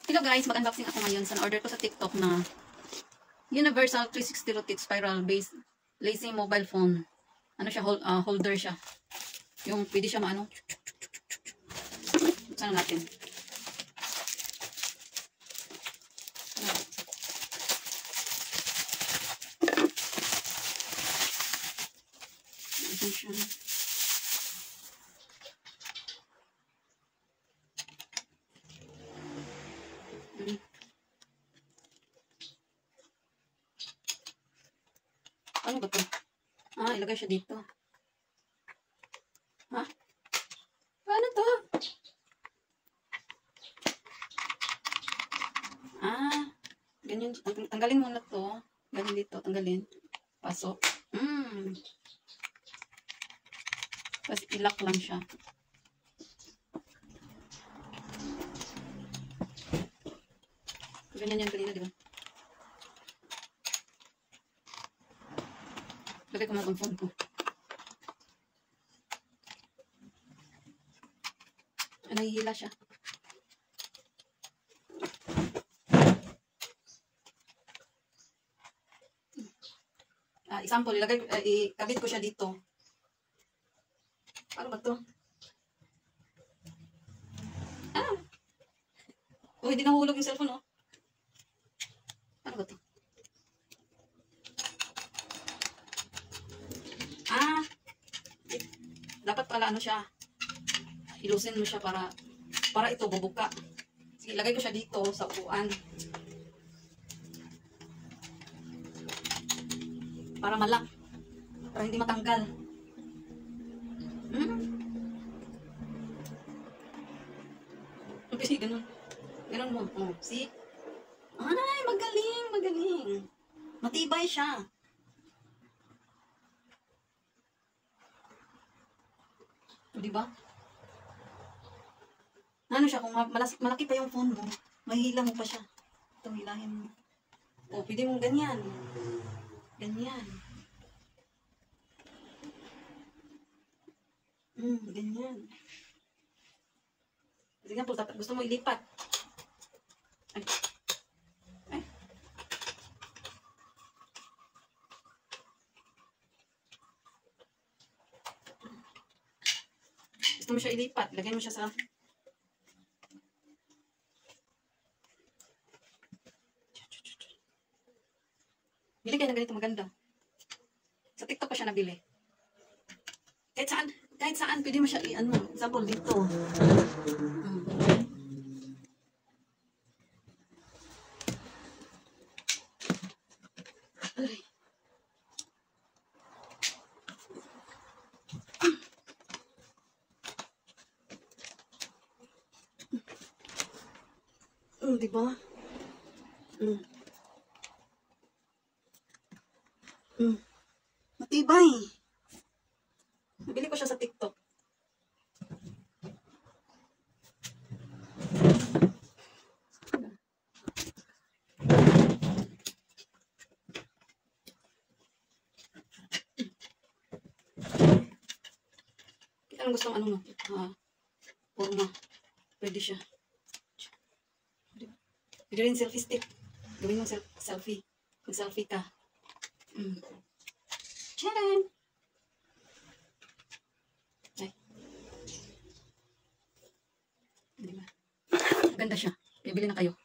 Hello guys, mag-unboxing ako ngayon sa order ko sa TikTok na Universal 360 Rotate Spiral Base Lazy Mobile Phone. Ano siya, holder siya. Yung pwede siya maano. Buksan natin. Ito siya. Ano ba ito? Ilagay siya dito. Ano to? Ganyan. Tanggalin muna to. Ganyan dito. Tanggalin. Pasok. Tapos ilak lang siya. Ganyan yan kanina, di ba? Lagay ko mga phone ko. Nahihila siya. Example, ikabit ko siya dito. Ano ba to? Hindi nahulog yung cellphone, oh. Ano ba to? Dapat pala ano siya, ilusin mo siya para ito bubuka. Sige, lagay ko siya dito sa upuan. Para malak. Para hindi matanggal. Kasi ganun. Ganun mo. See? Ay, magaling, magaling. Matibay siya. Diba? Ano siya, kung malaki pa yung phone mo, mahila mo pa siya. Itong hilahin mo. Pwede mong ganyan. Ganyan. Ganyan. Kasi nga po, gusto mo ilipat. Ay. Gusto mo siya ilipat, lagay mo siya sa bili kayo ng ganito maganda. Sa TikTok pa siya nabili. Kahit saan pwede mo siya example dito. Diba? Matibay. Nabili ko siya sa TikTok. Anong gusto mo? Forma. Pwede siya. Pwede rin selfie stick. Gawin mo selfie. Mag-selfie ka. Charan! Ay. Diba? Ganda siya. Bibili na kayo.